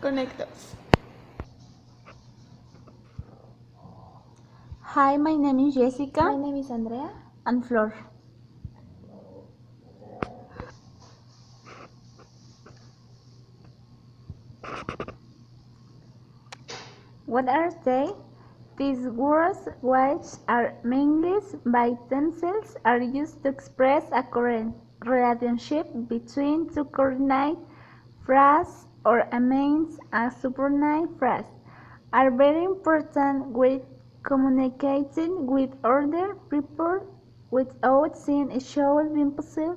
Connectors. Hi, my name is Jessica. My name is Andrea. And Flor. What are they? These words, which are meaningless by themselves, are used to express a current relationship between two coordinate phrases or a means a subordinate phrase, are very important with communicating with other people without seeing it should be possible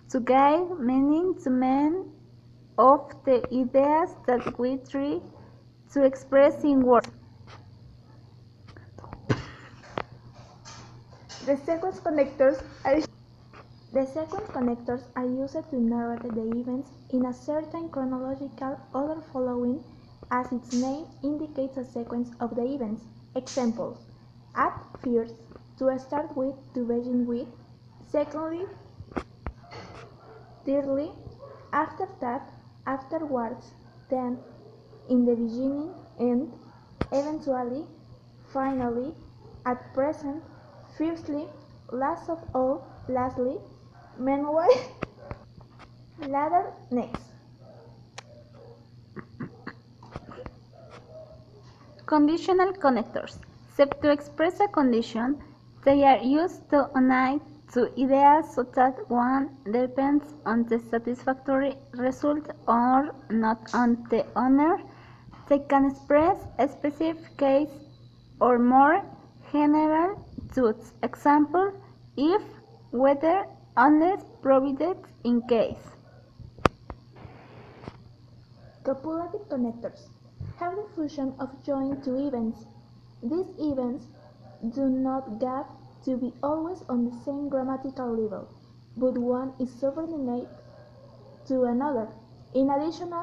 to give meaning to many of the ideas that we try to express in words. The sequence connectors are used to narrate the events in a certain chronological order following, as its name indicates, a sequence of the events. Examples: at first, to start with, to begin with; secondly, thirdly, after that, afterwards, then, in the beginning, and eventually, finally, at present, firstly, last of all, lastly, meanwhile, later, next. Conditional connectors. Serve to express a condition. They are used to unite two ideas so that one depends on the satisfactory result or not on the other. They can express a specific case or more general truths. Example: if, whether, unless, provided, in case. Copulative connectors have the function of joining two events. These events do not have to be always on the same grammatical level, but one is subordinate to another. In addition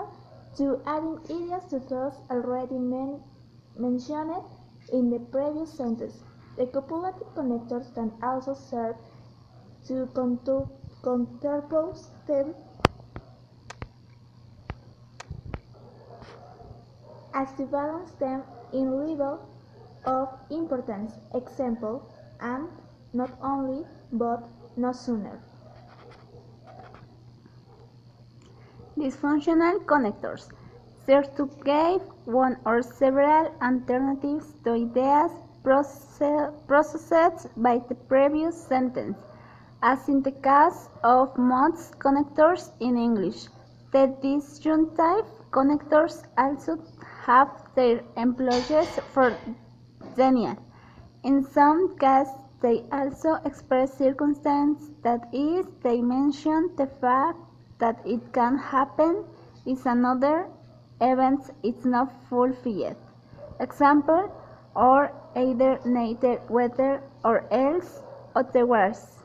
to adding ideas to those already mentioned in the previous sentence, the copulative connectors can also serve to counterpose them as to balance them in level of importance. Example: and, not only, but, no sooner. Dysfunctional connectors serve to give one or several alternatives to ideas processed by the previous sentence, as in the case of most connectors in English. The disjunctive connectors also have their employees for denial. In some cases, they also express circumstance, that is, they mention the fact that it can happen if another event is not fulfilled. Example: or either neither, whether, or else, otherwise.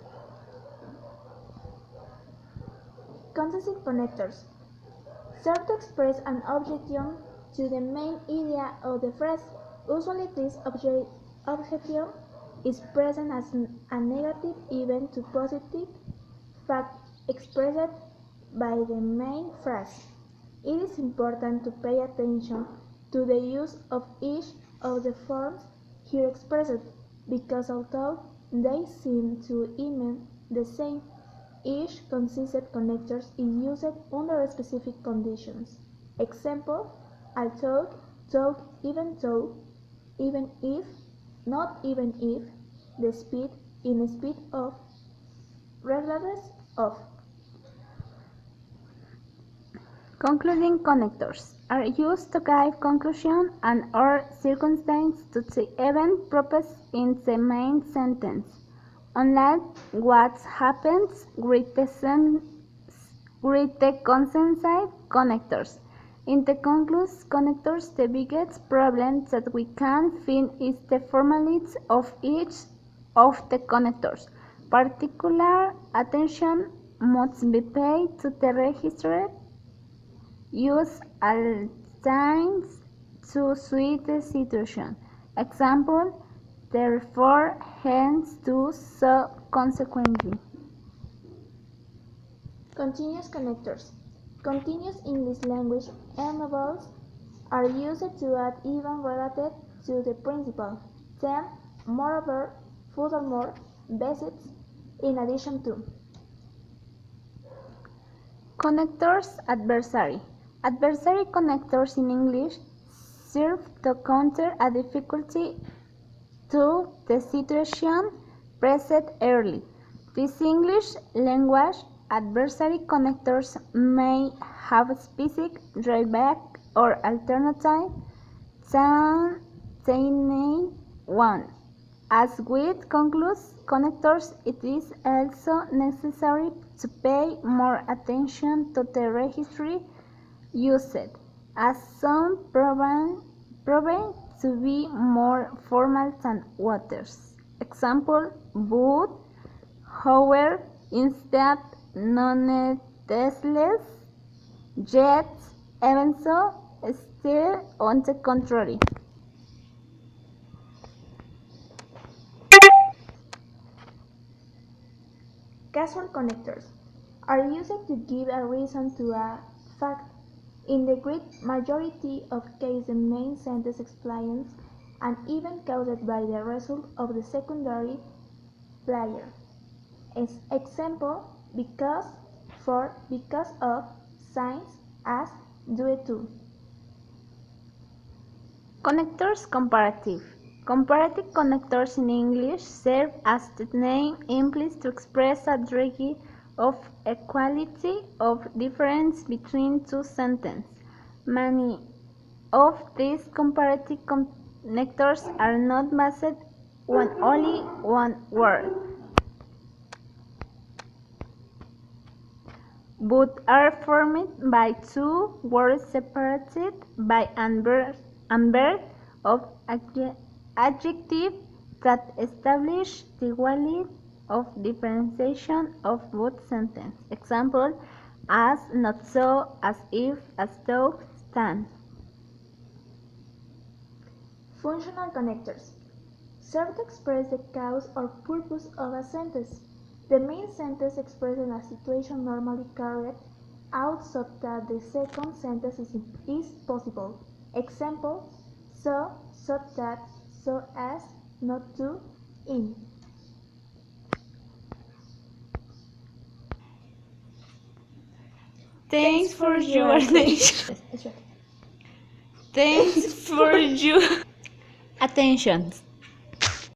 Concessive connectors serve to express an objection to the main idea of the phrase. Usually this objection is present as a negative event to positive fact expressed by the main phrase. It is important to pay attention to the use of each of the forms here expressed, because although they seem to mean the same, each concessive connector is used under specific conditions. Example: although, though, even though, even if, not even if, the speed, in speed of, regardless of. Concluding connectors are used to give conclusion and or circumstance to the event proposed in the main sentence. Unlike what happens with the concessive connectors. In the conclusive connectors, the biggest problem that we can find is the formality of each of the connectors. Particular attention must be paid to the registered use all times to suit the situation. Example: therefore, hence, thus, so, consequently. Continuous connectors. Continuous English language enables are used to add even related to the principal, then, moreover, furthermore, besides, in addition to. Connectors adversary. Adversary connectors in English serve to counter a difficulty to the situation present early. This English language adversary connectors may have a specific drawback or alternative than the one. As with conclusive connectors, it is also necessary to pay more attention to the registry used, as some proven to be more formal than others. Example, but, however, instead, nonetheless, yet, even so, still, on the contrary. Casual connectors are used to give a reason to a fact. In the great majority of cases, the main sentence explains an event caused by the result of the secondary player. As example, because, for, because of, since, as, due to. Connectors comparative. Comparative connectors in English serve, as the name implies, to express a degree of equality of difference between two sentences. Many of these comparative connectors are not based on only one word, but are formed by two words separated by an verb of adjective that establish the equality of differentiation of both sentences. Example, as, not so, as if, as though, stand. Functional connectors serve to express the cause or purpose of a sentence. The main sentence expresses a situation normally carried out so that the second sentence is possible. Example, so that, so as, not to, in. Thanks for your attention. Thanks for your attention.